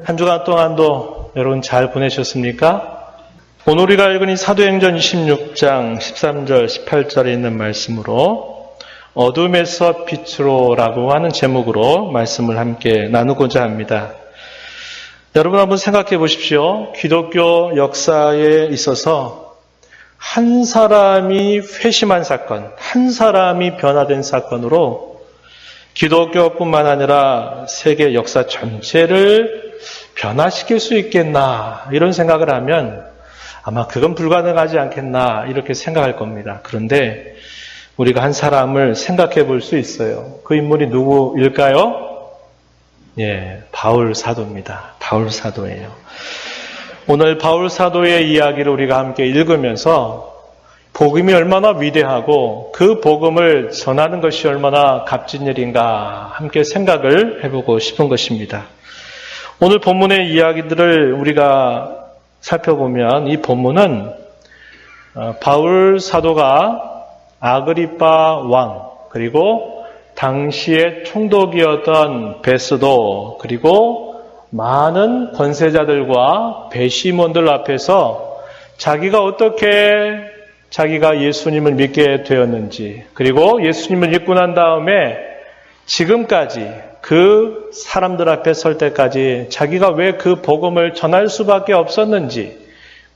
한 주간 동안도 여러분 잘 보내셨습니까? 오늘 우리가 읽은 이 사도행전 26장 13절 18절에 있는 말씀으로 어둠에서 빛으로라고 하는 제목으로 말씀을 함께 나누고자 합니다. 여러분 한번 생각해 보십시오. 기독교 역사에 있어서 한 사람이 회심한 사건, 한 사람이 변화된 사건으로 기독교뿐만 아니라 세계 역사 전체를 변화시킬 수 있겠나 이런 생각을 하면 아마 그건 불가능하지 않겠나 이렇게 생각할 겁니다. 그런데 우리가 한 사람을 생각해 볼 수 있어요. 그 인물이 누구일까요? 바울 사도입니다. 바울 사도예요. 오늘 바울 사도의 이야기를 우리가 함께 읽으면서 복음이 얼마나 위대하고 그 복음을 전하는 것이 얼마나 값진 일인가 함께 생각을 해보고 싶은 것입니다. 오늘 본문의 이야기들을 우리가 살펴보면 이 본문은 바울 사도가 아그리빠 왕 그리고 당시의 총독이었던 베스도 그리고 많은 권세자들과 배심원들 앞에서 자기가 예수님을 믿게 되었는지 그리고 예수님을 믿고 난 다음에 지금까지 그 사람들 앞에 설 때까지 자기가 왜 그 복음을 전할 수밖에 없었는지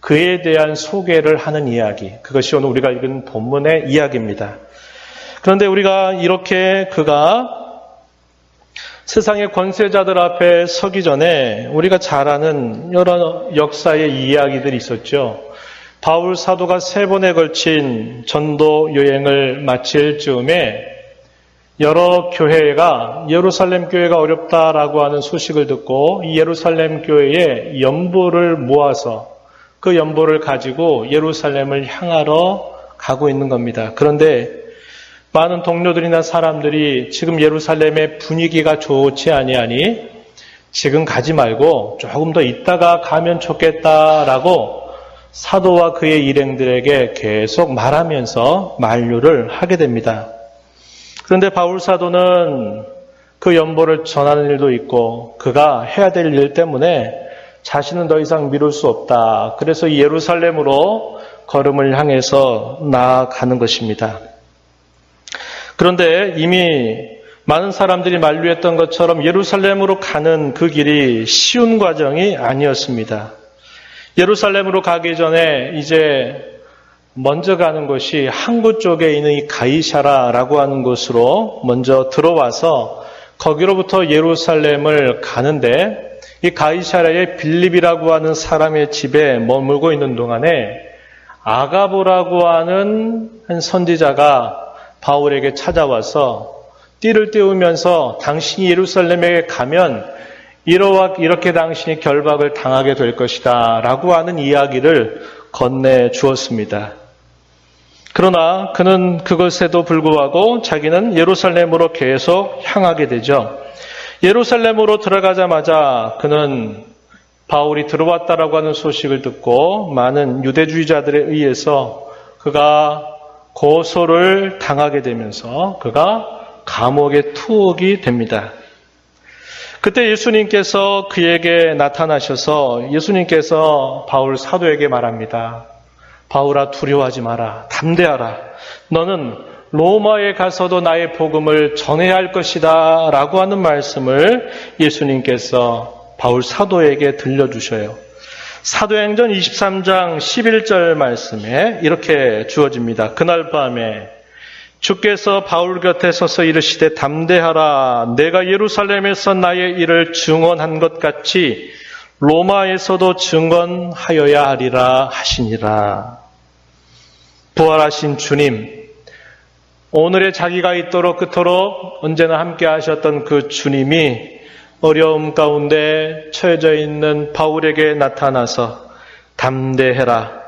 그에 대한 소개를 하는 이야기, 그것이 오늘 우리가 읽은 본문의 이야기입니다. 그런데 우리가 이렇게 그가 세상의 권세자들 앞에 서기 전에 우리가 잘 아는 여러 역사의 이야기들이 있었죠. 바울 사도가 3번에 걸친 전도 여행을 마칠 즈음에 여러 교회가 예루살렘 교회가 어렵다라고 하는 소식을 듣고 이 예루살렘 교회에 연보를 모아서 그 연보를 가지고 예루살렘을 향하러 가고 있는 겁니다. 그런데 많은 동료들이나 사람들이 지금 예루살렘의 분위기가 좋지 아니하니 지금 가지 말고 조금 더 있다가 가면 좋겠다라고 사도와 그의 일행들에게 계속 말하면서 만류를 하게 됩니다. 그런데 바울 사도는 그 연보를 전하는 일도 있고 그가 해야 될 일 때문에 자신은 더 이상 미룰 수 없다. 그래서 예루살렘으로 걸음을 향해서 나아가는 것입니다. 그런데 이미 많은 사람들이 만류했던 것처럼 예루살렘으로 가는 그 길이 쉬운 과정이 아니었습니다. 예루살렘으로 가기 전에 이제 먼저 가는 것이 항구 쪽에 있는 이 가이사라라고 하는 곳으로 먼저 들어와서 거기로부터 예루살렘을 가는데 이 가이사라의 빌립이라고 하는 사람의 집에 머물고 있는 동안에 아가보라고 하는 한 선지자가 바울에게 찾아와서 띠를 띄우면서 당신이 예루살렘에 가면 이렇게 당신이 결박을 당하게 될 것이다 라고 하는 이야기를 건네주었습니다. 그러나 그는 그것에도 불구하고 자기는 예루살렘으로 계속 향하게 되죠. 예루살렘으로 들어가자마자 그는 바울이 들어왔다라고 하는 소식을 듣고 많은 유대주의자들에 의해서 그가 고소를 당하게 되면서 그가 감옥에 투옥이 됩니다. 그때 예수님께서 그에게 나타나셔서 예수님께서 바울 사도에게 말합니다. 바울아, 두려워하지 마라. 담대하라. 너는 로마에 가서도 나의 복음을 전해야 할 것이다 라고 하는 말씀을 예수님께서 바울 사도에게 들려주셔요. 사도행전 23장 11절 말씀에 이렇게 주어집니다. 그날 밤에 주께서 바울 곁에 서서 이르시되 담대하라. 내가 예루살렘에서 나의 일을 증언한 것 같이 로마에서도 증언하여야 하리라 하시니라. 부활하신 주님, 오늘의 자기가 있도록 그토록 언제나 함께 하셨던 그 주님이 어려움 가운데 처해져 있는 바울에게 나타나서 담대해라.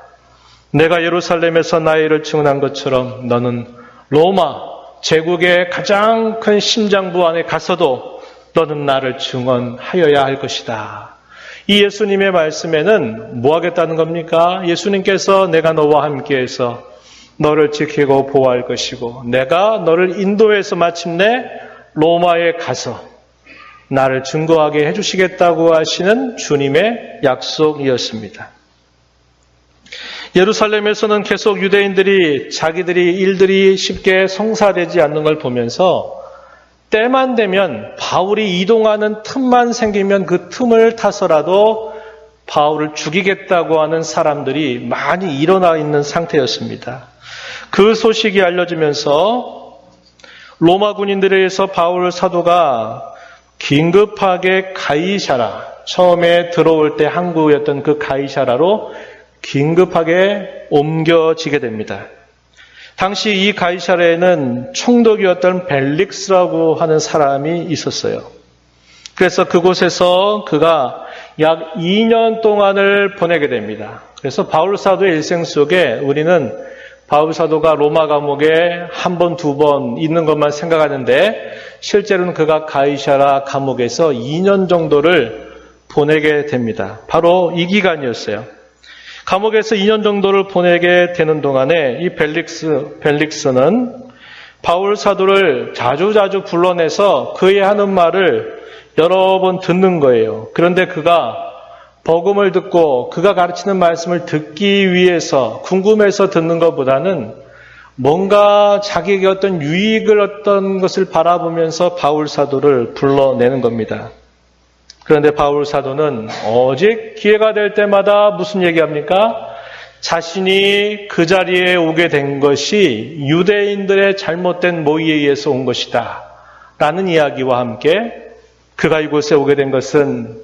내가 예루살렘에서 나의 일을 증언한 것처럼 너는 로마 제국의 가장 큰 심장부 안에 가서도 너는 나를 증언하여야 할 것이다. 이 예수님의 말씀에는 뭐 하겠다는 겁니까? 예수님께서 내가 너와 함께해서 너를 지키고 보호할 것이고 내가 너를 인도해서 마침내 로마에 가서 나를 증거하게 해주시겠다고 하시는 주님의 약속이었습니다. 예루살렘에서는 계속 유대인들이 자기들이 일들이 쉽게 성사되지 않는 걸 보면서 때만 되면 바울이 이동하는 틈만 생기면 그 틈을 타서라도 바울을 죽이겠다고 하는 사람들이 많이 일어나 있는 상태였습니다. 그 소식이 알려지면서 로마 군인들에 의해서 바울 사도가 긴급하게 가이사라, 처음에 들어올 때 항구였던 그 가이사라로 긴급하게 옮겨지게 됩니다. 당시 이 가이사라에는 총독이었던 벨릭스라고 하는 사람이 있었어요. 그래서 그곳에서 그가 약 2년 동안을 보내게 됩니다. 그래서 바울 사도의 일생 속에 우리는 바울 사도가 로마 감옥에 한 번, 두 번 있는 것만 생각하는데 실제로는 그가 가이사라 감옥에서 2년 정도를 보내게 됩니다. 바로 이 기간이었어요. 감옥에서 2년 정도를 보내게 되는 동안에 이 벨릭스는 바울 사도를 자주자주 불러내서 그의 하는 말을 여러 번 듣는 거예요. 그런데 그가 복음을 듣고 그가 가르치는 말씀을 듣기 위해서 궁금해서 듣는 것보다는 뭔가 자기에게 어떤 유익을 어떤 것을 바라보면서 바울 사도를 불러내는 겁니다. 그런데 바울 사도는 오직 기회가 될 때마다 무슨 얘기합니까? 자신이 그 자리에 오게 된 것이 유대인들의 잘못된 모의에 의해서 온 것이다 라는 이야기와 함께 그가 이곳에 오게 된 것은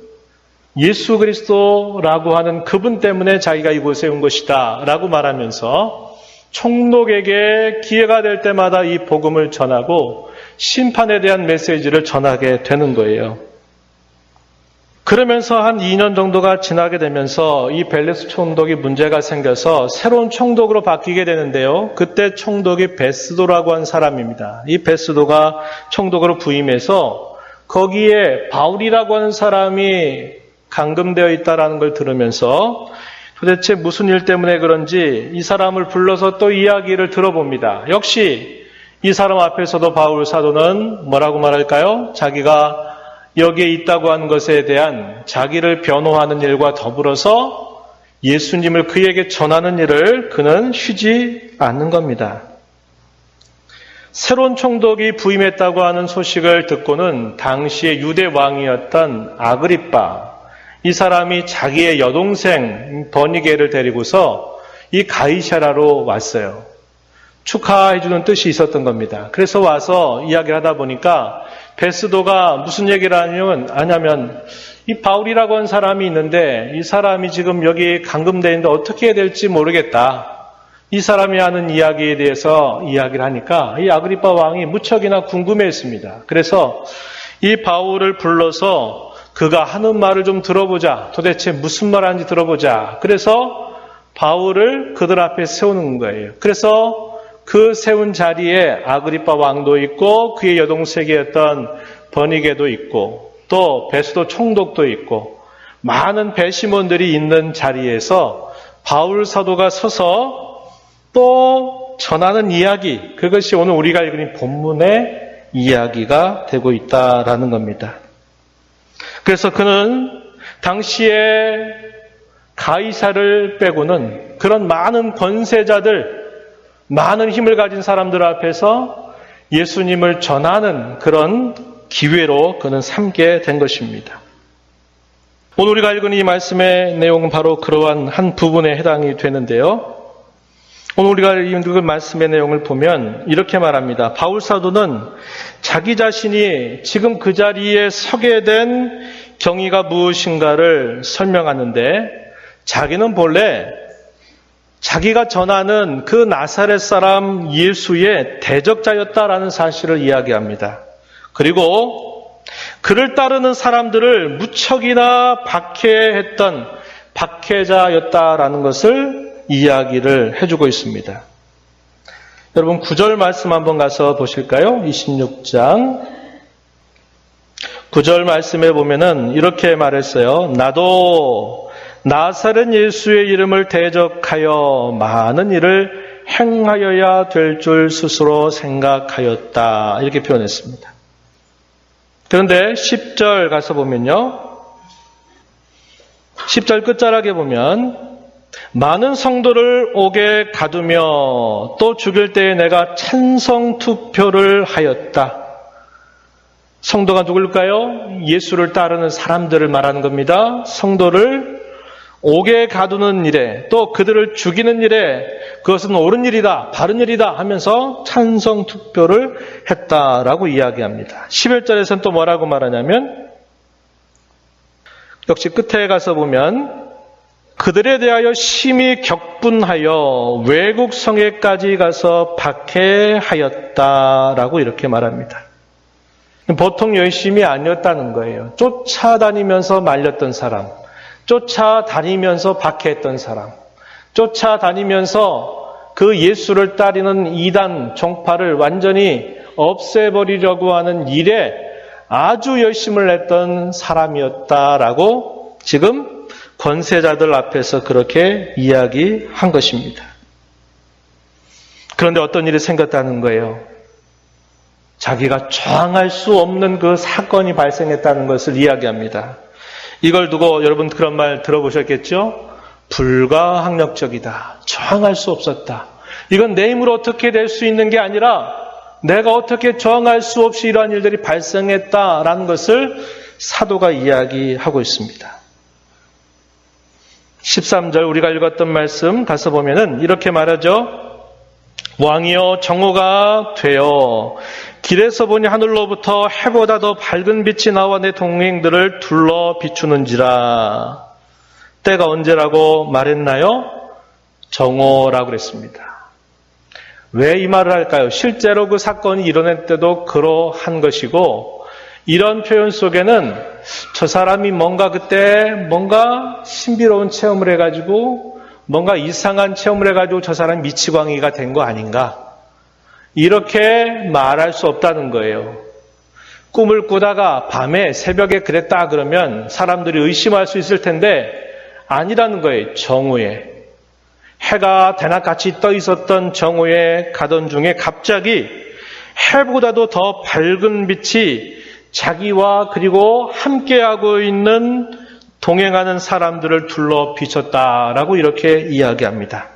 예수 그리스도라고 하는 그분 때문에 자기가 이곳에 온 것이다 라고 말하면서 총독에게 기회가 될 때마다 이 복음을 전하고 심판에 대한 메시지를 전하게 되는 거예요. 그러면서 한 2년 정도가 지나게 되면서 이 벨릭스 총독이 문제가 생겨서 새로운 총독으로 바뀌게 되는데요. 그때 총독이 베스도라고 한 사람입니다. 이 베스도가 총독으로 부임해서 거기에 바울이라고 하는 사람이 감금되어 있다는 걸 들으면서 도대체 무슨 일 때문에 그런지 이 사람을 불러서 또 이야기를 들어봅니다. 역시 이 사람 앞에서도 바울 사도는 뭐라고 말할까요? 자기가 여기에 있다고 하는 것에 대한 자기를 변호하는 일과 더불어서 예수님을 그에게 전하는 일을 그는 쉬지 않는 겁니다. 새로운 총독이 부임했다고 하는 소식을 듣고는 당시의 유대 왕이었던 아그리빠, 이 사람이 자기의 여동생 버니게를 데리고서 이 가이사라로 왔어요. 축하해주는 뜻이 있었던 겁니다. 그래서 와서 이야기를 하다 보니까 베스도가 무슨 얘기를 하냐면 이 바울이라고 하는 사람이 있는데 이 사람이 지금 여기 감금되어 있는데 어떻게 해야 될지 모르겠다. 이 사람이 하는 이야기에 대해서 이야기를 하니까 이 아그리빠 왕이 무척이나 궁금해했습니다. 그래서 이 바울을 불러서 그가 하는 말을 좀 들어보자. 도대체 무슨 말 하는지 들어보자. 그래서 바울을 그들 앞에 세우는 거예요. 그래서 그 세운 자리에 아그리빠 왕도 있고 그의 여동생이었던 버니게도 있고 또 베스도 총독도 있고 많은 배심원들이 있는 자리에서 바울 사도가 서서 또 전하는 이야기, 그것이 오늘 우리가 읽은 본문의 이야기가 되고 있다라는 겁니다. 그래서 그는 당시에 가이사를 빼고는 그런 많은 권세자들, 많은 힘을 가진 사람들 앞에서 예수님을 전하는 그런 기회로 그는 삼게 된 것입니다. 오늘 우리가 읽은 이 말씀의 내용은 바로 그러한 한 부분에 해당이 되는데요. 오늘 우리가 읽은 말씀의 내용을 보면 이렇게 말합니다. 바울 사도는 자기 자신이 지금 그 자리에 서게 된 경위가 무엇인가를 설명하는데 자기는 본래 자기가 전하는 그 나사렛 사람 예수의 대적자였다라는 사실을 이야기합니다. 그리고 그를 따르는 사람들을 무척이나 박해했던 박해자였다라는 것을 이야기를 해주고 있습니다. 여러분 9절 말씀 한번 가서 보실까요? 26장 9절 말씀에 보면은 이렇게 말했어요. 나도 나사렛 예수의 이름을 대적하여 많은 일을 행하여야 될 줄 스스로 생각하였다. 이렇게 표현했습니다. 그런데 10절 가서 보면요. 10절 끝자락에 보면 많은 성도를 옥에 가두며 또 죽일 때에 내가 찬성 투표를 하였다. 성도가 누굴까요? 예수를 따르는 사람들을 말하는 겁니다. 성도를 옥에 가두는 일에 또 그들을 죽이는 일에 그것은 옳은 일이다, 바른 일이다 하면서 찬성 투표를 했다라고 이야기합니다. 11절에서는 또 뭐라고 말하냐면 역시 끝에 가서 보면 그들에 대하여 심히 격분하여 외국 성에까지 가서 박해하였다라고 이렇게 말합니다. 보통 열심이 아니었다는 거예요. 쫓아다니면서 말렸던 사람, 쫓아다니면서 박해했던 사람, 쫓아다니면서 그 예수를 따르는 이단 종파를 완전히 없애버리려고 하는 일에 아주 열심을 냈던 사람이었다라고 지금 권세자들 앞에서 그렇게 이야기한 것입니다. 그런데 어떤 일이 생겼다는 거예요. 자기가 저항할 수 없는 그 사건이 발생했다는 것을 이야기합니다. 이걸 두고 여러분 그런 말 들어보셨겠죠? 불가항력적이다. 저항할 수 없었다. 이건 내 힘으로 어떻게 될 수 있는 게 아니라 내가 어떻게 저항할 수 없이 이러한 일들이 발생했다라는 것을 사도가 이야기하고 있습니다. 13절 우리가 읽었던 말씀 가서 보면은 이렇게 말하죠. 왕이여 정오가 되어 길에서 보니 하늘로부터 해보다 더 밝은 빛이 나와 내 동행들을 둘러 비추는지라. 때가 언제라고 말했나요? 정오라고 그랬습니다. 왜 이 말을 할까요? 실제로 그 사건이 일어날 때도 그러한 것이고 이런 표현 속에는 저 사람이 뭔가 신비로운 체험을 해가지고 뭔가 이상한 체험을 해가지고 저 사람이 미치광이가 된 거 아닌가? 이렇게 말할 수 없다는 거예요. 꿈을 꾸다가 밤에 새벽에 그랬다 그러면 사람들이 의심할 수 있을 텐데 아니라는 거예요. 정오에. 해가 대낮같이 떠 있었던 정오에 가던 중에 갑자기 해보다도 더 밝은 빛이 자기와 그리고 함께하고 있는 동행하는 사람들을 둘러 비쳤다라고 이렇게 이야기합니다.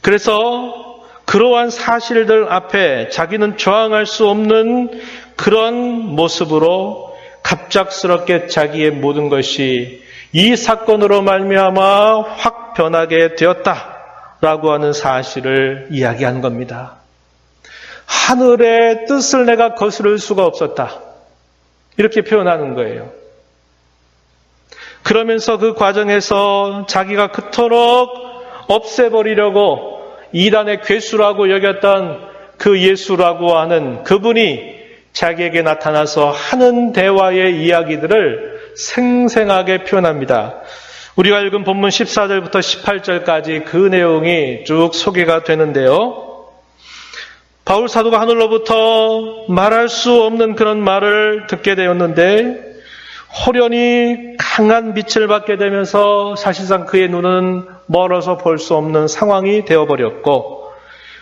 그래서 그러한 사실들 앞에 자기는 저항할 수 없는 그런 모습으로 갑작스럽게 자기의 모든 것이 이 사건으로 말미암아 확 변하게 되었다라고 하는 사실을 이야기한 겁니다. 하늘의 뜻을 내가 거스를 수가 없었다. 이렇게 표현하는 거예요. 그러면서 그 과정에서 자기가 그토록 없애버리려고 이단의 괴수라고 여겼던 그 예수라고 하는 그분이 자기에게 나타나서 하는 대화의 이야기들을 생생하게 표현합니다. 우리가 읽은 본문 14절부터 18절까지 그 내용이 쭉 소개가 되는데요. 바울 사도가 하늘로부터 말할 수 없는 그런 말을 듣게 되었는데 호련히 강한 빛을 받게 되면서 사실상 그의 눈은 멀어서 볼 수 없는 상황이 되어버렸고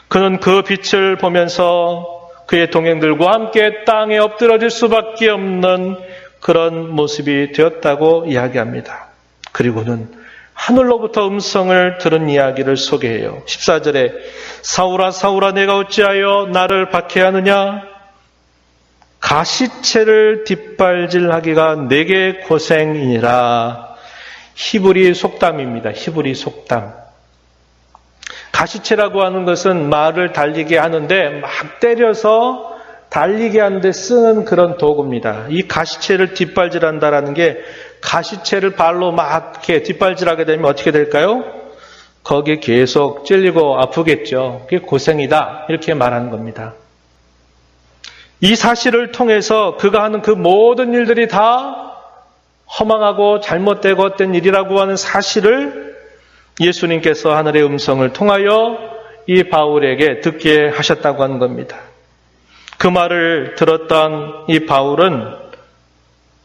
그는 그 빛을 보면서 그의 동행들과 함께 땅에 엎드러질 수밖에 없는 그런 모습이 되었다고 이야기합니다. 그리고는 하늘로부터 음성을 들은 이야기를 소개해요. 14절에 사울아 사울아 내가 어찌하여 나를 박해하느냐? 가시채를 뒷발질하기가 내게 고생이니라. 히브리 속담입니다. 히브리 속담. 가시채라고 하는 것은 말을 달리게 하는데 막 때려서 달리게 하는데 쓰는 그런 도구입니다. 이 가시채를 뒷발질한다라는 게 가시채를 발로 막 이렇게 뒷발질하게 되면 어떻게 될까요? 거기에 계속 찔리고 아프겠죠. 그게 고생이다. 이렇게 말하는 겁니다. 이 사실을 통해서 그가 하는 그 모든 일들이 다 허망하고 잘못되고 헛된 일이라고 하는 사실을 예수님께서 하늘의 음성을 통하여 이 바울에게 듣게 하셨다고 하는 겁니다. 그 말을 들었던 이 바울은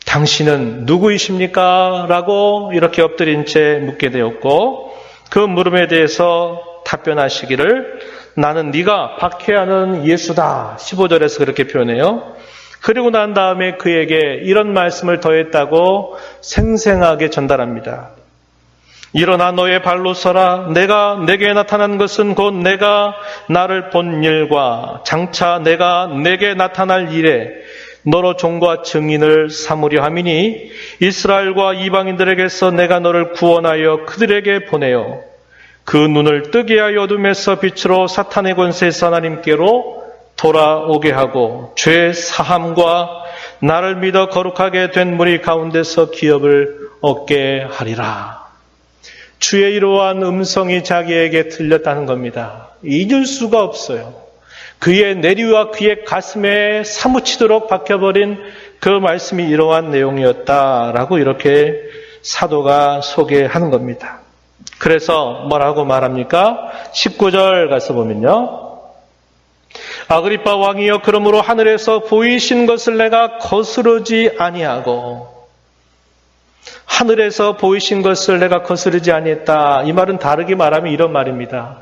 당신은 누구이십니까? 라고 이렇게 엎드린 채 묻게 되었고 그 물음에 대해서 답변하시기를 나는 네가 박해하는 예수다. 15절에서 그렇게 표현해요. 그리고 난 다음에 그에게 이런 말씀을 더했다고 생생하게 전달합니다. 일어나 너의 발로 서라. 내가 내게 나타난 것은 곧 내가 나를 본 일과 장차 내가 내게 나타날 일에 너로 종과 증인을 삼으려 함이니 이스라엘과 이방인들에게서 내가 너를 구원하여 그들에게 보내어 그 눈을 뜨게 하여 어둠에서 빛으로 사탄의 권세에서 하나님께로 돌아오게 하고 죄 사함과 나를 믿어 거룩하게 된 무리 가운데서 기업을 얻게 하리라. 주의 이러한 음성이 자기에게 들렸다는 겁니다. 잊을 수가 없어요. 그의 내리와 그의 가슴에 사무치도록 박혀버린 그 말씀이 이러한 내용이었다라고 이렇게 사도가 소개하는 겁니다. 그래서 뭐라고 말합니까? 19절 가서 보면요. 아그리빠 왕이여 그러므로 하늘에서 보이신 것을 내가 거스르지 아니하고 하늘에서 보이신 것을 내가 거스르지 아니했다. 이 말은 다르게 말하면 이런 말입니다.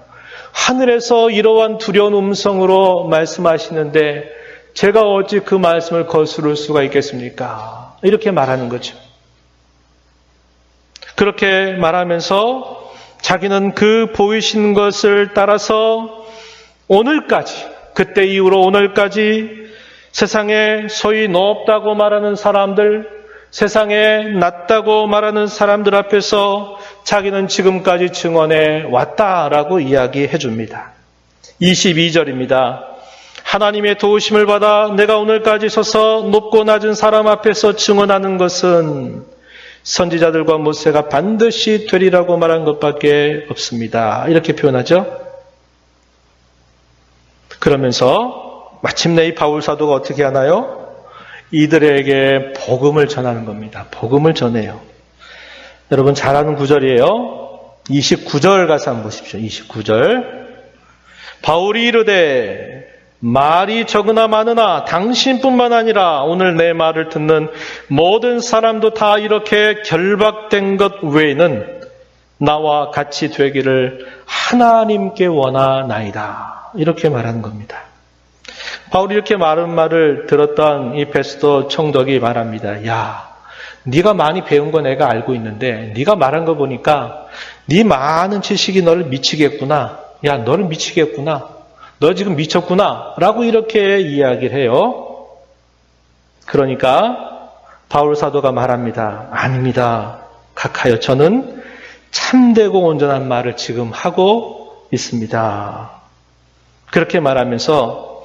하늘에서 이러한 두려운 음성으로 말씀하시는데 제가 어찌 그 말씀을 거스를 수가 있겠습니까? 이렇게 말하는 거죠. 그렇게 말하면서 자기는 그 보이신 것을 따라서 오늘까지, 그때 이후로 오늘까지 세상에 소위 높다고 말하는 사람들, 세상에 낮다고 말하는 사람들 앞에서 자기는 지금까지 증언해 왔다라고 이야기해 줍니다. 22절입니다. 하나님의 도우심을 받아 내가 오늘까지 서서 높고 낮은 사람 앞에서 증언하는 것은 선지자들과 모세가 반드시 되리라고 말한 것밖에 없습니다. 이렇게 표현하죠. 그러면서 마침내 이 바울 사도가 어떻게 하나요? 이들에게 복음을 전하는 겁니다. 복음을 전해요. 여러분 잘 아는 구절이에요. 29절 가서 한번 보십시오. 29절. 바울이 이르되 말이 적으나 많으나 당신뿐만 아니라 오늘 내 말을 듣는 모든 사람도 다 이렇게 결박된 것 외에는 나와 같이 되기를 하나님께 원하나이다. 이렇게 말하는 겁니다. 바울이 이렇게 말한 말을 들었던 이 베스도 총독이 말합니다. 야, 네가 많이 배운 거 내가 알고 있는데 네가 말한 거 보니까 네 많은 지식이 너를 미치겠구나. 야, 너를 미치겠구나. 너 지금 미쳤구나. 라고 이렇게 이야기를 해요. 그러니까 바울 사도가 말합니다. 아닙니다. 각하여 저는 참되고 온전한 말을 지금 하고 있습니다. 그렇게 말하면서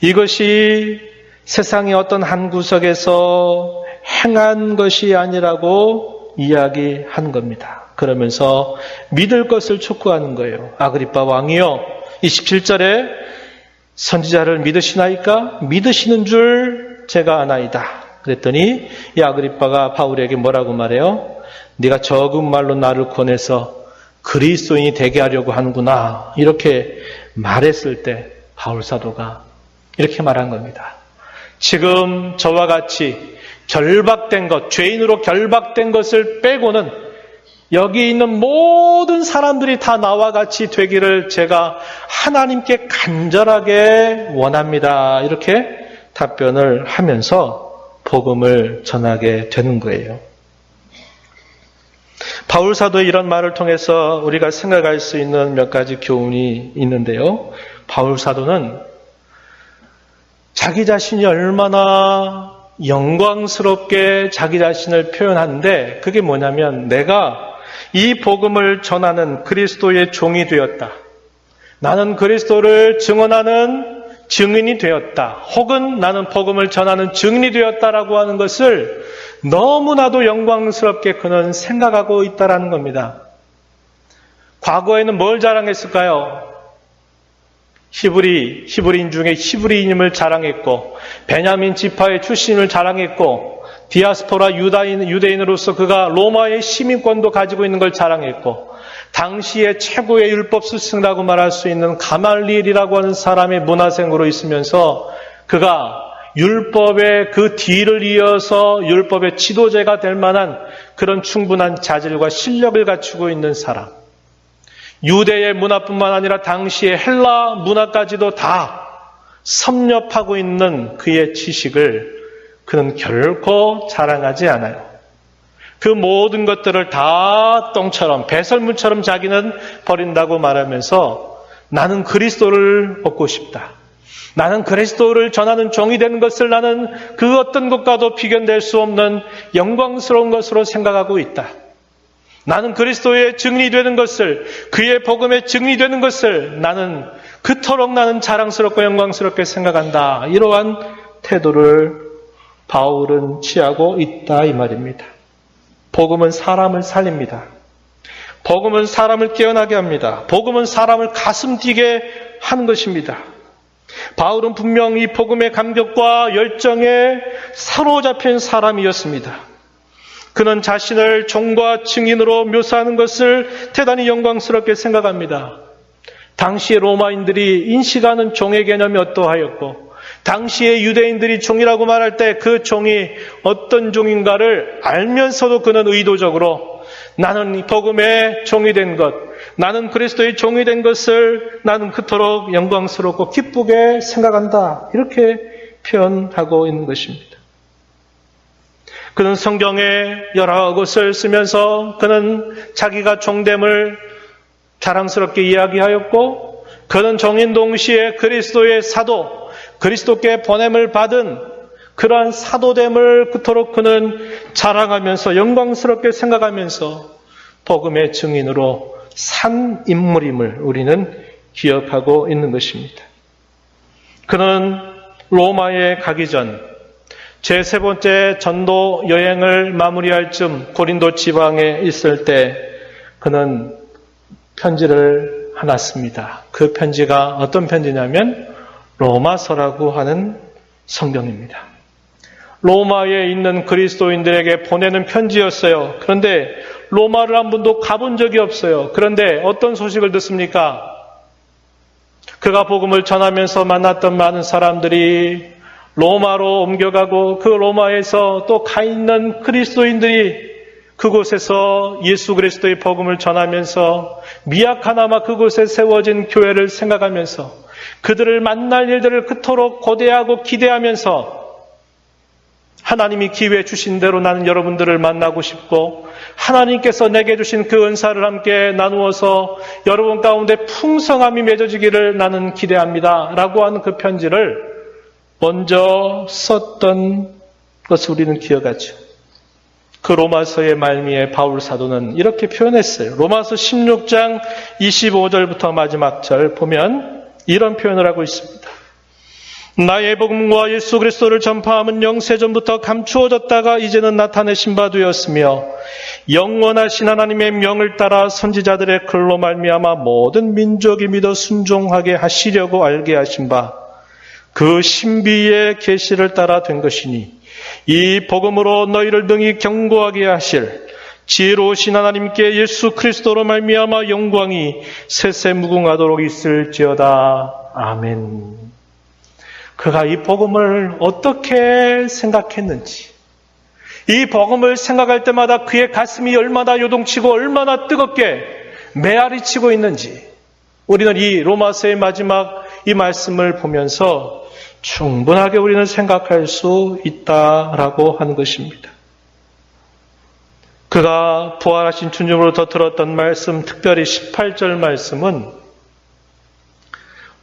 이것이 세상의 어떤 한 구석에서 행한 것이 아니라고 이야기하는 겁니다. 그러면서 믿을 것을 촉구하는 거예요. 아그리빠 왕이요 27절에 선지자를 믿으시나이까? 믿으시는 줄 제가 아나이다. 그랬더니 이 아그리빠가 바울에게 뭐라고 말해요? 네가 적은 말로 나를 권해서 그리스도인이 되게 하려고 하는구나. 이렇게 말했을 때 바울 사도가 이렇게 말한 겁니다. 지금 저와 같이 결박된 것, 죄인으로 결박된 것을 빼고는 여기 있는 모든 사람들이 다 나와 같이 되기를 제가 하나님께 간절하게 원합니다. 이렇게 답변을 하면서 복음을 전하게 되는 거예요. 바울 사도의 이런 말을 통해서 우리가 생각할 수 있는 몇 가지 교훈이 있는데요. 바울 사도는 자기 자신이 얼마나 영광스럽게 자기 자신을 표현하는데 그게 뭐냐면 내가 이 복음을 전하는 그리스도의 종이 되었다. 나는 그리스도를 증언하는 증인이 되었다. 혹은 나는 복음을 전하는 증인이 되었다라고 하는 것을 너무나도 영광스럽게 그는 생각하고 있다라는 겁니다. 과거에는 뭘 자랑했을까요? 히브리인 중에 히브리인임을 자랑했고 베냐민 지파의 출신을 자랑했고 디아스포라 유대인으로서 그가 로마의 시민권도 가지고 있는 걸 자랑했고 당시의 최고의 율법 스승이라고 말할 수 있는 가말리엘이라고 하는 사람의 문화생으로 있으면서 그가 율법의 그 뒤를 이어서 율법의 지도자가 될 만한 그런 충분한 자질과 실력을 갖추고 있는 사람. 유대의 문화뿐만 아니라 당시의 헬라 문화까지도 다 섭렵하고 있는 그의 지식을 그는 결코 자랑하지 않아요. 그 모든 것들을 다 똥처럼 배설물처럼 자기는 버린다고 말하면서 나는 그리스도를 얻고 싶다. 나는 그리스도를 전하는 종이 되는 것을 나는 그 어떤 것과도 비견될 수 없는 영광스러운 것으로 생각하고 있다. 나는 그리스도의 증인이 되는 것을, 그의 복음의 증인이 되는 것을 나는 그토록 나는 자랑스럽고 영광스럽게 생각한다. 이러한 태도를 바울은 취하고 있다 이 말입니다. 복음은 사람을 살립니다. 복음은 사람을 깨어나게 합니다. 복음은 사람을 가슴 뛰게 하는 것입니다. 바울은 분명히 복음의 감격과 열정에 사로잡힌 사람이었습니다. 그는 자신을 종과 증인으로 묘사하는 것을 대단히 영광스럽게 생각합니다. 당시의 로마인들이 인식하는 종의 개념이 어떠하였고 당시의 유대인들이 종이라고 말할 때 그 종이 어떤 종인가를 알면서도 그는 의도적으로 나는 복음의 종이 된 것, 나는 그리스도의 종이 된 것을 나는 그토록 영광스럽고 기쁘게 생각한다. 이렇게 표현하고 있는 것입니다. 그는 성경의 여러 것을 쓰면서 그는 자기가 종됨을 자랑스럽게 이야기하였고 그는 종인 동시에 그리스도의 사도, 그리스도께 보냄을 받은 그러한 사도됨을 그토록 그는 자랑하면서 영광스럽게 생각하면서 복음의 증인으로 산 인물임을 우리는 기억하고 있는 것입니다. 그는 로마에 가기 전 제3 번째 전도 여행을 마무리할 즈음 고린도 지방에 있을 때 그는 편지를 하나 씁니다. 그 편지가 어떤 편지냐면 로마서라고 하는 성경입니다. 로마에 있는 그리스도인들에게 보내는 편지였어요. 그런데 로마를 한 번도 가본 적이 없어요. 그런데 어떤 소식을 듣습니까? 그가 복음을 전하면서 만났던 많은 사람들이 로마로 옮겨가고 그 로마에서 또 가 있는 그리스도인들이 그곳에서 예수 그리스도의 복음을 전하면서 미약하나마 그곳에 세워진 교회를 생각하면서 그들을 만날 일들을 그토록 고대하고 기대하면서 하나님이 기회 주신 대로 나는 여러분들을 만나고 싶고 하나님께서 내게 주신 그 은사를 함께 나누어서 여러분 가운데 풍성함이 맺어지기를 나는 기대합니다. 라고 하는 그 편지를 먼저 썼던 것을 우리는 기억하죠. 그 로마서의 말미에 바울 사도는 이렇게 표현했어요. 로마서 16장 25절부터 마지막 절 보면 이런 표현을 하고 있습니다. 나의 복음과 예수 그리스도를 전파함은 영세전부터 감추어졌다가 이제는 나타내신 바 되었으며 영원하신 하나님의 명을 따라 선지자들의 글로 말미암아 모든 민족이 믿어 순종하게 하시려고 알게 하신 바 그 신비의 계시를 따라 된 것이니 이 복음으로 너희를 능히 경고하게 하실 지혜로우신 하나님께 예수 그리스도로 말미암아 영광이 세세 무궁하도록 있을지어다. 아멘. 그가 이 복음을 어떻게 생각했는지, 이 복음을 생각할 때마다 그의 가슴이 얼마나 요동치고 얼마나 뜨겁게 메아리치고 있는지 우리는 이 로마서의 마지막 이 말씀을 보면서 충분하게 우리는 생각할 수 있다라고 하는 것입니다. 그가 부활하신 주님으로부터 들었던 말씀, 특별히 18절 말씀은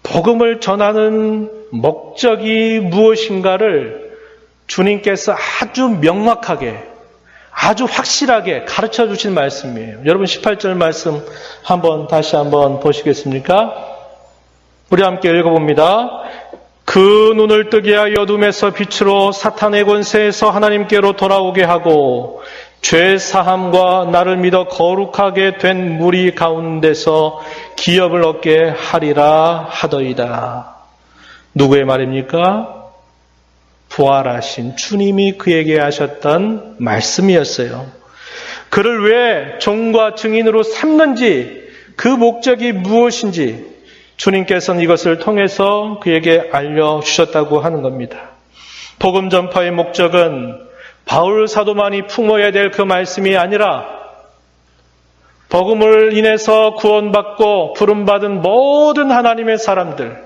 복음을 전하는 목적이 무엇인가를 주님께서 아주 명확하게, 아주 확실하게 가르쳐 주신 말씀이에요. 여러분 18절 말씀 다시 한번 보시겠습니까? 우리 함께 읽어봅니다. 그 눈을 뜨게 하여 어둠에서 빛으로 사탄의 권세에서 하나님께로 돌아오게 하고 죄 사함과 나를 믿어 거룩하게 된 무리 가운데서 기업을 얻게 하리라 하더이다. 누구의 말입니까? 부활하신 주님이 그에게 하셨던 말씀이었어요. 그를 왜 종과 증인으로 삼는지, 그 목적이 무엇인지 주님께서는 이것을 통해서 그에게 알려주셨다고 하는 겁니다. 복음 전파의 목적은 바울 사도만이 품어야 될 그 말씀이 아니라 복음을 인해서 구원받고 부름받은 모든 하나님의 사람들,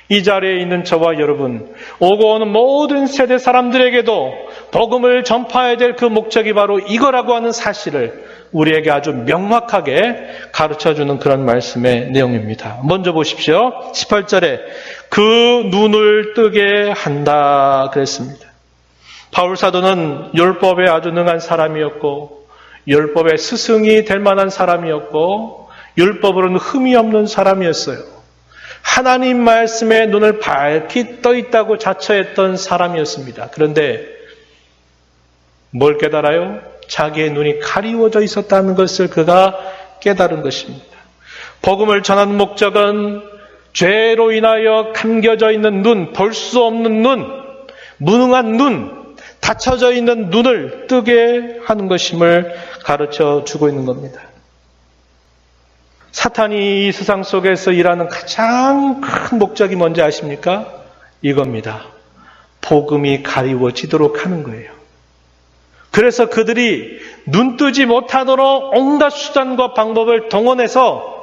이 자리에 있는 저와 여러분, 오고 오는 모든 세대 사람들에게도 복음을 전파해야 될 그 목적이 바로 이거라고 하는 사실을 우리에게 아주 명확하게 가르쳐주는 그런 말씀의 내용입니다. 먼저 보십시오. 18절에 그 눈을 뜨게 한다 그랬습니다. 바울 사도는 율법에 아주 능한 사람이었고 율법의 스승이 될 만한 사람이었고 율법으로는 흠이 없는 사람이었어요. 하나님 말씀에 눈을 밝히 떠 있다고 자처했던 사람이었습니다. 그런데 뭘 깨달아요? 자기의 눈이 가리워져 있었다는 것을 그가 깨달은 것입니다. 복음을 전하는 목적은 죄로 인하여 감겨져 있는 눈, 볼 수 없는 눈, 무능한 눈, 닫혀져 있는 눈을 뜨게 하는 것임을 가르쳐 주고 있는 겁니다. 사탄이 이 세상 속에서 일하는 가장 큰 목적이 뭔지 아십니까? 이겁니다. 복음이 가리워지도록 하는 거예요. 그래서 그들이 눈 뜨지 못하도록 온갖 수단과 방법을 동원해서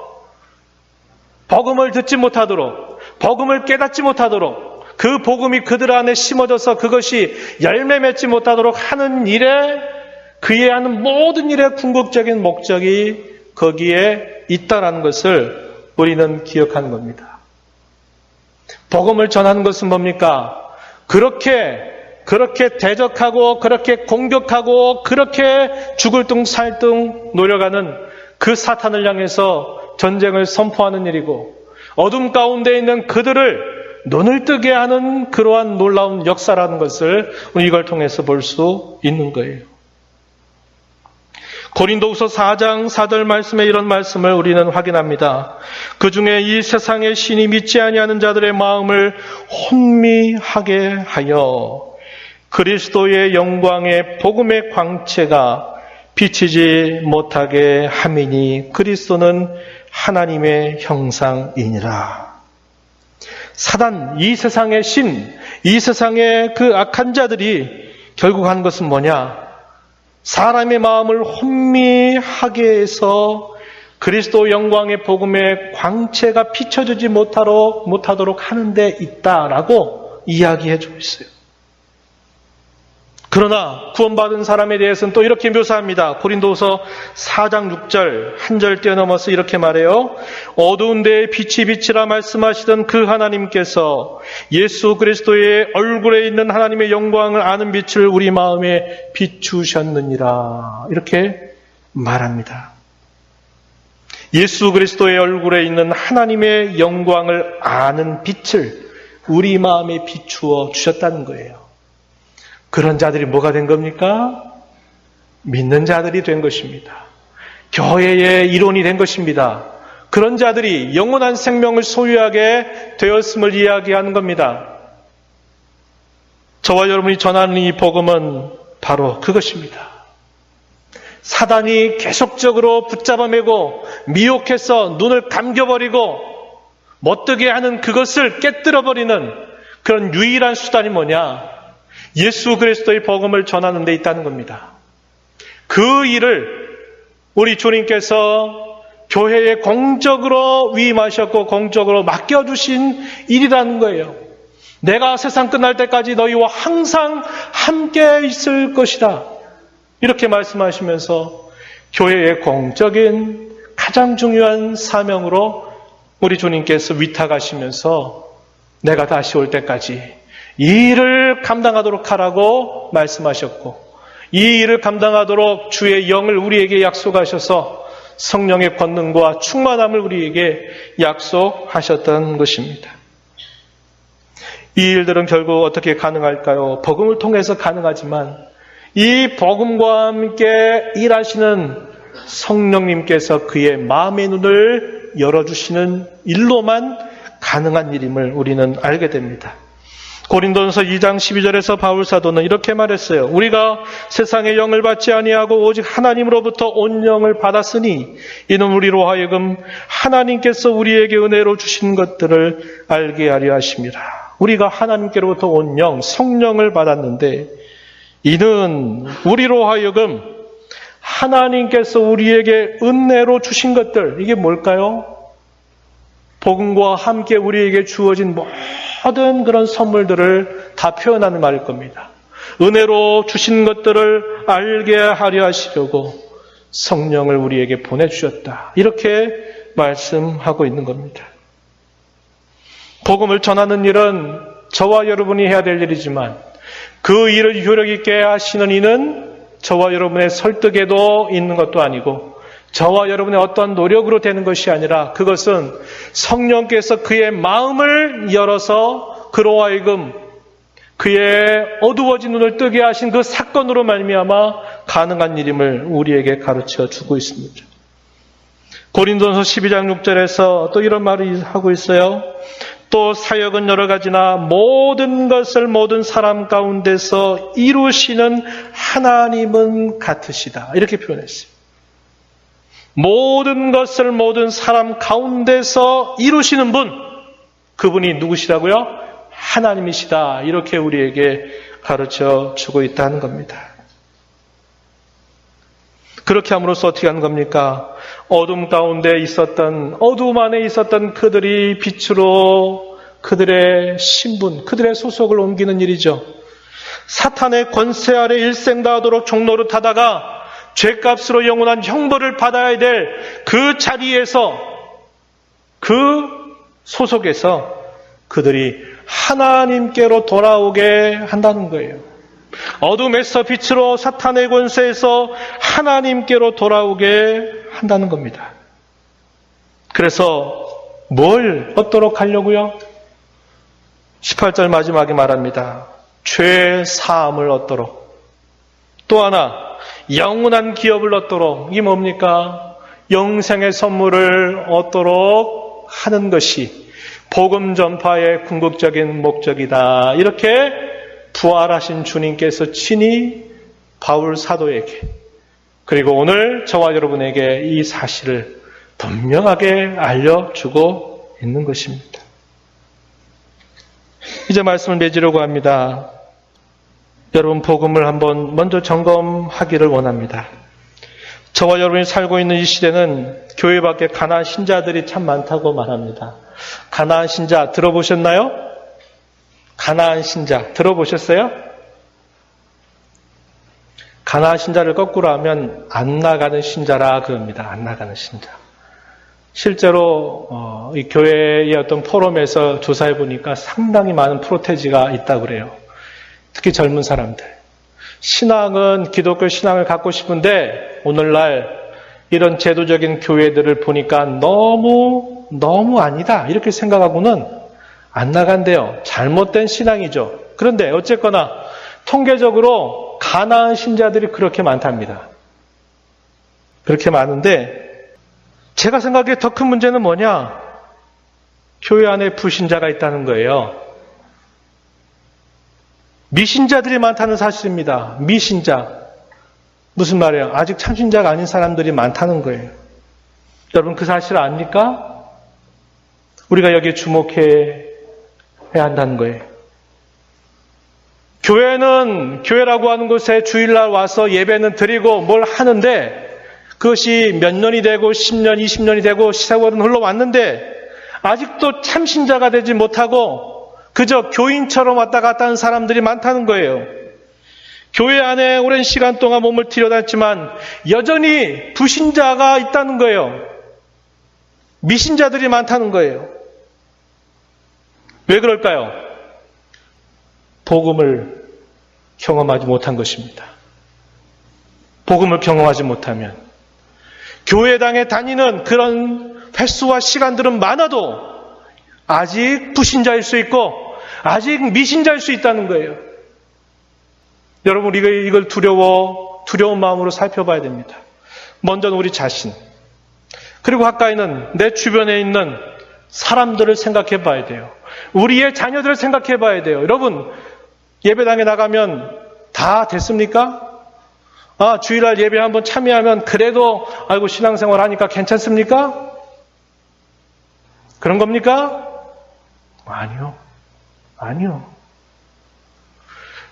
복음을 듣지 못하도록, 복음을 깨닫지 못하도록, 그 복음이 그들 안에 심어져서 그것이 열매 맺지 못하도록 하는 일에, 그의 하는 모든 일의 궁극적인 목적이 거기에 있다라는 것을 우리는 기억하는 겁니다. 복음을 전하는 것은 뭡니까? 그렇게 대적하고 그렇게 공격하고 그렇게 죽을 둥 살 둥 노려가는 그 사탄을 향해서 전쟁을 선포하는 일이고 어둠 가운데 있는 그들을 눈을 뜨게 하는 그러한 놀라운 역사라는 것을 우리 이걸 통해서 볼 수 있는 거예요. 고린도후서 4장 4절 말씀에 이런 말씀을 우리는 확인합니다. 그 중에 이 세상의 신이 믿지 아니하는 자들의 마음을 혼미하게 하여 그리스도의 영광의 복음의 광채가 비치지 못하게 함이니 그리스도는 하나님의 형상이니라. 사단, 이 세상의 신, 이 세상의 그 악한 자들이 결국 한 것은 뭐냐? 사람의 마음을 혼미하게 해서 그리스도 영광의 복음의 광채가 비춰지지 못하도록 하는 데 있다라고 이야기해 주고 있어요. 그러나 구원받은 사람에 대해서는 또 이렇게 묘사합니다. 고린도후서 4장 6절 한 절 뛰어넘어서 이렇게 말해요. 어두운 데에 빛이 비치라 말씀하시던 그 하나님께서 예수 그리스도의 얼굴에 있는 하나님의 영광을 아는 빛을 우리 마음에 비추셨느니라. 이렇게 말합니다. 예수 그리스도의 얼굴에 있는 하나님의 영광을 아는 빛을 우리 마음에 비추어 주셨다는 거예요. 그런 자들이 뭐가 된 겁니까? 믿는 자들이 된 것입니다. 교회의 일원이 된 것입니다. 그런 자들이 영원한 생명을 소유하게 되었음을 이야기하는 겁니다. 저와 여러분이 전하는 이 복음은 바로 그것입니다. 사단이 계속적으로 붙잡아매고 미혹해서 눈을 감겨버리고 못뜨게 하는 그것을 깨뜨려버리는 그런 유일한 수단이 뭐냐? 예수 그리스도의 복음을 전하는 데 있다는 겁니다. 그 일을 우리 주님께서 교회에 공적으로 위임하셨고 공적으로 맡겨주신 일이라는 거예요. 내가 세상 끝날 때까지 너희와 항상 함께 있을 것이다. 이렇게 말씀하시면서 교회의 공적인 가장 중요한 사명으로 우리 주님께서 위탁하시면서 내가 다시 올 때까지 이 일을 감당하도록 하라고 말씀하셨고 이 일을 감당하도록 주의 영을 우리에게 약속하셔서 성령의 권능과 충만함을 우리에게 약속하셨던 것입니다. 이 일들은 결국 어떻게 가능할까요? 복음을 통해서 가능하지만 이 복음과 함께 일하시는 성령님께서 그의 마음의 눈을 열어주시는 일로만 가능한 일임을 우리는 알게 됩니다. 고린도전서 2장 12절에서 바울 사도는 이렇게 말했어요. 우리가 세상의 영을 받지 아니하고 오직 하나님으로부터 온 영을 받았으니 이는 우리로 하여금 하나님께서 우리에게 은혜로 주신 것들을 알게 하려 하심이라. 우리가 하나님께로부터 온 영, 성령을 받았는데 이는 우리로 하여금 하나님께서 우리에게 은혜로 주신 것들, 이게 뭘까요? 복음과 함께 우리에게 주어진 모든 그런 선물들을 다 표현하는 말일 겁니다. 은혜로 주신 것들을 알게 하려 하시려고 성령을 우리에게 보내주셨다. 이렇게 말씀하고 있는 겁니다. 복음을 전하는 일은 저와 여러분이 해야 될 일이지만 그 일을 효력 있게 하시는 이는 저와 여러분의 설득에도 있는 것도 아니고 저와 여러분의 어떤 노력으로 되는 것이 아니라 그것은 성령께서 그의 마음을 열어서 그로 하여금 그의 어두워진 눈을 뜨게 하신 그 사건으로 말미암아 가능한 일임을 우리에게 가르쳐 주고 있습니다. 고린도전서 12장 6절에서 또 이런 말을 하고 있어요. 또 사역은 여러 가지나 모든 것을 모든 사람 가운데서 이루시는 하나님은 같으시다. 이렇게 표현했어요. 모든 것을 모든 사람 가운데서 이루시는 분, 그분이 누구시라고요? 하나님이시다. 이렇게 우리에게 가르쳐 주고 있다는 겁니다. 그렇게 함으로써 어떻게 하는 겁니까? 어둠 가운데 있었던, 어둠 안에 있었던 그들이 빛으로 그들의 신분, 그들의 소속을 옮기는 일이죠. 사탄의 권세 아래 일생다하도록 종노릇하다가 죄값으로 영원한 형벌을 받아야 될 그 자리에서, 그 소속에서 그들이 하나님께로 돌아오게 한다는 거예요. 어둠에서 빛으로 사탄의 권세에서 하나님께로 돌아오게 한다는 겁니다. 그래서 뭘 얻도록 하려고요? 18절 마지막에 말합니다. 죄 사함을 얻도록. 또 하나 영원한 기업을 얻도록. 이 뭡니까? 영생의 선물을 얻도록 하는 것이 복음 전파의 궁극적인 목적이다. 이렇게 부활하신 주님께서 친히 바울 사도에게 그리고 오늘 저와 여러분에게 이 사실을 분명하게 알려주고 있는 것입니다. 이제 말씀을 맺으려고 합니다. 여러분 복음을 한번 먼저 점검하기를 원합니다. 저와 여러분이 살고 있는 이 시대는 교회 밖에 가나안 신자들이 참 많다고 말합니다. 가나안 신자 들어보셨나요? 가나안 신자 들어보셨어요? 가나안 신자를 거꾸로 하면 안 나가는 신자라 그럽니다. 안 나가는 신자. 실제로 이 교회의 어떤 포럼에서 조사해 보니까 상당히 많은 프로테지가 있다고 그래요. 특히 젊은 사람들. 신앙은 기독교 신앙을 갖고 싶은데 오늘날 이런 제도적인 교회들을 보니까 너무 아니다 이렇게 생각하고는 안 나간대요. 잘못된 신앙이죠. 그런데 어쨌거나 통계적으로 가나안 신자들이 그렇게 많답니다. 그렇게 많은데 제가 생각해 더 큰 문제는 뭐냐? 교회 안에 불신자가 있다는 거예요. 미신자들이 많다는 사실입니다. 미신자. 무슨 말이에요? 아직 참신자가 아닌 사람들이 많다는 거예요. 여러분 그 사실 압니까? 우리가 여기에 주목해야 한다는 거예요. 교회는 교회라고 하는 곳에 주일날 와서 예배는 드리고 뭘 하는데 그것이 몇 년이 되고 10년, 20년이 되고 세월은 흘러왔는데 아직도 참신자가 되지 못하고 그저 교인처럼 왔다 갔다 하는 사람들이 많다는 거예요. 교회 안에 오랜 시간 동안 몸을 들여다녔지만 여전히 불신자가 있다는 거예요. 미신자들이 많다는 거예요. 왜 그럴까요? 복음을 경험하지 못한 것입니다. 복음을 경험하지 못하면 교회당에 다니는 그런 횟수와 시간들은 많아도 아직 불신자일 수 있고 아직 미신자일 수 있다는 거예요. 여러분 이걸 두려운 마음으로 살펴봐야 됩니다. 먼저는 우리 자신 그리고 가까이는 내 주변에 있는 사람들을 생각해 봐야 돼요. 우리의 자녀들을 생각해 봐야 돼요. 여러분 예배당에 나가면 다 됐습니까? 주일날 예배 한번 참여하면 그래도 아이고 신앙생활 하니까 괜찮습니까? 그런 겁니까? 아니요.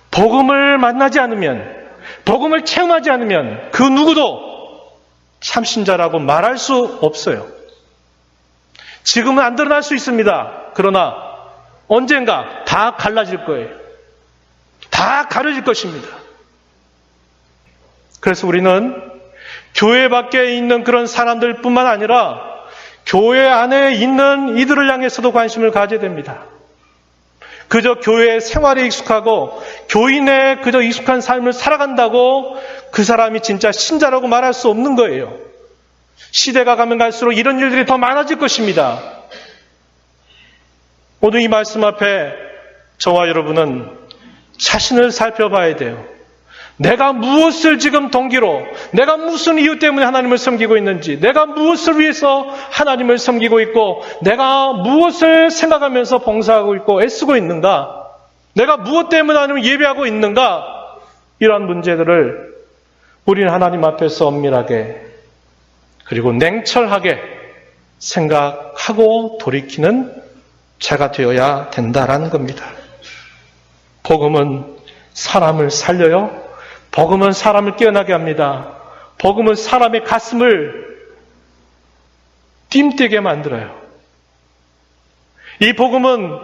복음을 만나지 않으면, 복음을 체험하지 않으면 그 누구도 참신자라고 말할 수 없어요. 지금은 안 드러날 수 있습니다. 그러나 언젠가 다 갈라질 거예요. 다 가려질 것입니다. 그래서 우리는 교회 밖에 있는 그런 사람들뿐만 아니라 교회 안에 있는 이들을 향해서도 관심을 가져야 됩니다. 그저 교회 생활에 익숙하고 교인의 그저 익숙한 삶을 살아간다고 그 사람이 진짜 신자라고 말할 수 없는 거예요. 시대가 가면 갈수록 이런 일들이 더 많아질 것입니다. 오늘 이 말씀 앞에 저와 여러분은 자신을 살펴봐야 돼요. 내가 무엇을 지금 동기로, 내가 무슨 이유 때문에 하나님을 섬기고 있는지, 내가 무엇을 위해서 하나님을 섬기고 있고, 내가 무엇을 생각하면서 봉사하고 있고 애쓰고 있는가, 내가 무엇 때문에 하나님을 예배하고 있는가, 이러한 문제들을 우리는 하나님 앞에서 엄밀하게 그리고 냉철하게 생각하고 돌이키는 자가 되어야 된다라는 겁니다. 복음은 사람을 살려요. 복음은 사람을 깨어나게 합니다. 복음은 사람의 가슴을 띵뛰게 만들어요. 이 복음은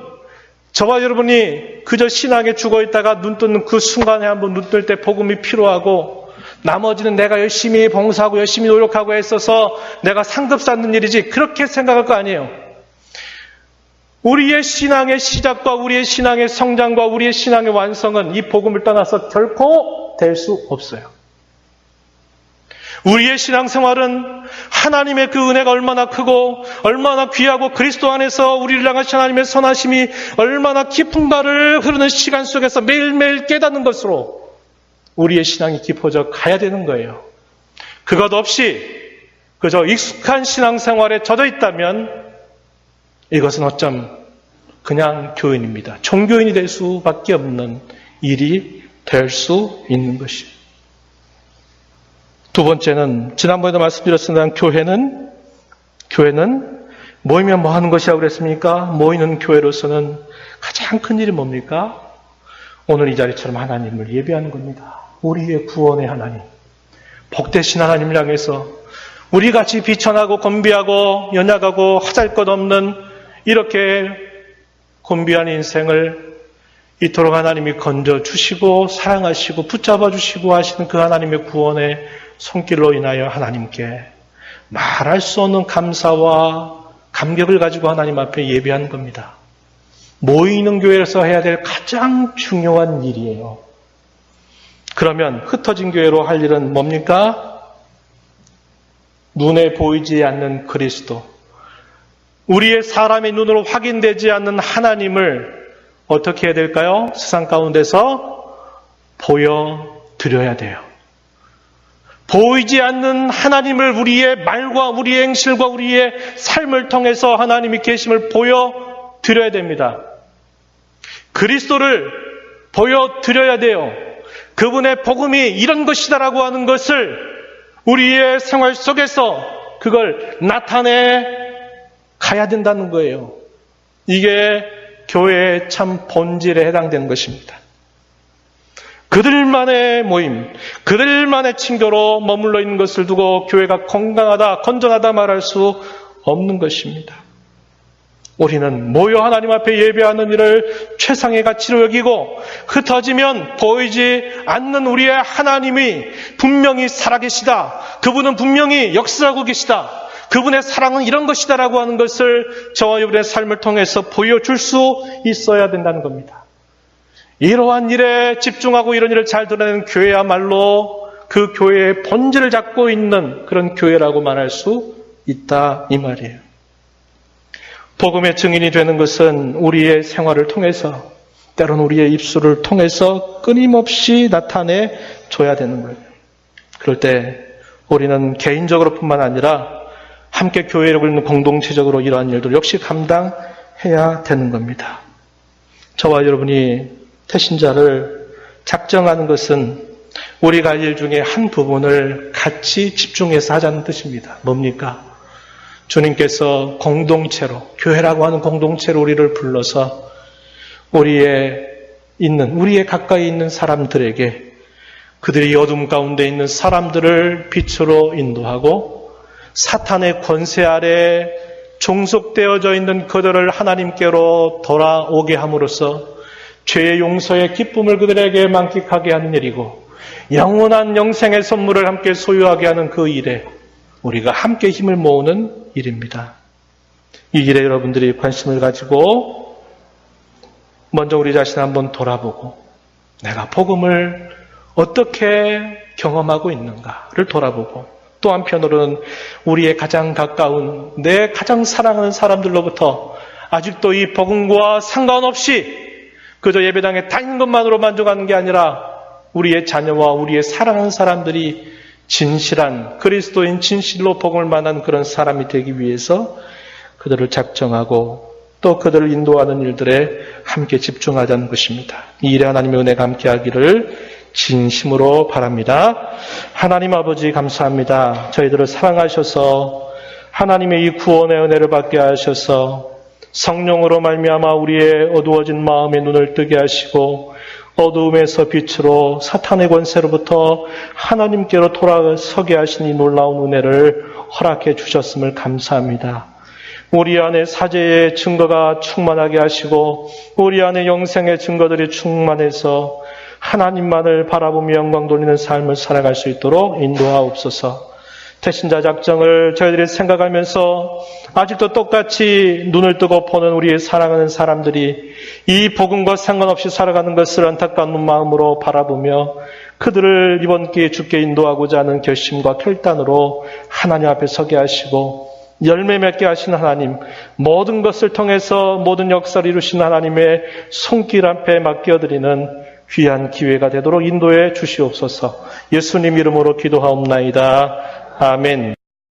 저와 여러분이 그저 신앙에 죽어있다가 눈 뜨는 그 순간에 한번 눈 뜰 때 복음이 필요하고, 나머지는 내가 열심히 봉사하고 열심히 노력하고 애써서 내가 상급 쌓는 일이지, 그렇게 생각할 거 아니에요. 우리의 신앙의 시작과 우리의 신앙의 성장과 우리의 신앙의 완성은 이 복음을 떠나서 결코 될 수 없어요. 우리의 신앙생활은 하나님의 그 은혜가 얼마나 크고 얼마나 귀하고 그리스도 안에서 우리를 향하신 하나님의 선하심이 얼마나 깊은가를 흐르는 시간 속에서 매일매일 깨닫는 것으로 우리의 신앙이 깊어져 가야 되는 거예요. 그것 없이 그저 익숙한 신앙생활에 젖어 있다면 이것은 어쩜 그냥 교인입니다. 종교인이 될 수밖에 없는 일이 될 수 있는 것입니다. 두 번째는 지난번에도 말씀드렸습니다. 교회는 모이면 뭐 하는 것이라고 그랬습니까? 모이는 교회로서는 가장 큰 일이 뭡니까? 오늘 이 자리처럼 하나님을 예배하는 겁니다. 우리의 구원의 하나님, 복되신 하나님을 향해서 우리같이 비천하고 곤비하고 연약하고 하잘것없는 이렇게 곤비한 인생을 이토록 하나님이 건져주시고 사랑하시고 붙잡아주시고 하시는 그 하나님의 구원의 손길로 인하여 하나님께 말할 수 없는 감사와 감격을 가지고 하나님 앞에 예배하는 겁니다. 모이는 교회에서 해야 될 가장 중요한 일이에요. 그러면 흩어진 교회로 할 일은 뭡니까? 눈에 보이지 않는 그리스도, 우리의 사람의 눈으로 확인되지 않는 하나님을 어떻게 해야 될까요? 세상 가운데서 보여드려야 돼요. 보이지 않는 하나님을 우리의 말과 우리의 행실과 우리의 삶을 통해서 하나님이 계심을 보여드려야 됩니다. 그리스도를 보여드려야 돼요. 그분의 복음이 이런 것이다라고 하는 것을 우리의 생활 속에서 그걸 나타내 가야 된다는 거예요. 이게 교회의 참 본질에 해당되는 것입니다. 그들만의 모임, 그들만의 친교로 머물러 있는 것을 두고 교회가 건강하다, 건전하다 말할 수 없는 것입니다. 우리는 모여 하나님 앞에 예배하는 일을 최상의 가치로 여기고, 흩어지면 보이지 않는 우리의 하나님이 분명히 살아계시다, 그분은 분명히 역사하고 계시다, 그분의 사랑은 이런 것이다라고 하는 것을 저와 여러분의 삶을 통해서 보여줄 수 있어야 된다는 겁니다. 이러한 일에 집중하고 이런 일을 잘 드러내는 교회야말로 그 교회의 본질을 잡고 있는 그런 교회라고 말할 수 있다 이 말이에요. 복음의 증인이 되는 것은 우리의 생활을 통해서, 때로는 우리의 입술을 통해서 끊임없이 나타내 줘야 되는 거예요. 그럴 때 우리는 개인적으로 뿐만 아니라 함께 교회를 이루는 공동체적으로 이러한 일들 역시 감당해야 되는 겁니다. 저와 여러분이 태신자를 작정하는 것은 우리가 할 일 중에 한 부분을 같이 집중해서 하자는 뜻입니다. 뭡니까? 주님께서 공동체로, 교회라고 하는 공동체로 우리를 불러서 우리의 가까이 있는 사람들에게 그들이 어둠 가운데 있는 사람들을 빛으로 인도하고 사탄의 권세 아래 종속되어져 있는 그들을 하나님께로 돌아오게 함으로써 죄의 용서의 기쁨을 그들에게 만끽하게 하는 일이고 영원한 영생의 선물을 함께 소유하게 하는 그 일에 우리가 함께 힘을 모으는 일입니다. 이 일에 여러분들이 관심을 가지고 먼저 우리 자신을 한번 돌아보고 내가 복음을 어떻게 경험하고 있는가를 돌아보고 또 한편으로는 우리의 가장 가까운 내 가장 사랑하는 사람들로부터 아직도 이 복음과 상관없이 그저 예배당에 다니는 것만으로 만족하는 게 아니라 우리의 자녀와 우리의 사랑하는 사람들이 진실한 그리스도인 진실로 복음을 만난 그런 사람이 되기 위해서 그들을 작정하고 또 그들을 인도하는 일들에 함께 집중하자는 것입니다. 이 일에 하나님의 은혜가 함께하기를 진심으로 바랍니다. 하나님 아버지 감사합니다. 저희들을 사랑하셔서 하나님의 이 구원의 은혜를 받게 하셔서 성령으로 말미암아 우리의 어두워진 마음의 눈을 뜨게 하시고 어두움에서 빛으로 사탄의 권세로부터 하나님께로 돌아서게 하신 이 놀라운 은혜를 허락해 주셨음을 감사합니다. 우리 안에 사죄의 증거가 충만하게 하시고 우리 안에 영생의 증거들이 충만해서 하나님만을 바라보며 영광 돌리는 삶을 살아갈 수 있도록 인도하옵소서. 태신자 작정을 저희들이 생각하면서 아직도 똑같이 눈을 뜨고 보는 우리의 사랑하는 사람들이 이 복음과 상관없이 살아가는 것을 안타까운 마음으로 바라보며 그들을 이번 기회에 주께 인도하고자 하는 결심과 결단으로 하나님 앞에 서게 하시고 열매 맺게 하신 하나님, 모든 것을 통해서 모든 역사를 이루신 하나님의 손길 앞에 맡겨드리는 귀한 기회가 되도록 인도해 주시옵소서. 예수님 이름으로 기도하옵나이다. 아멘.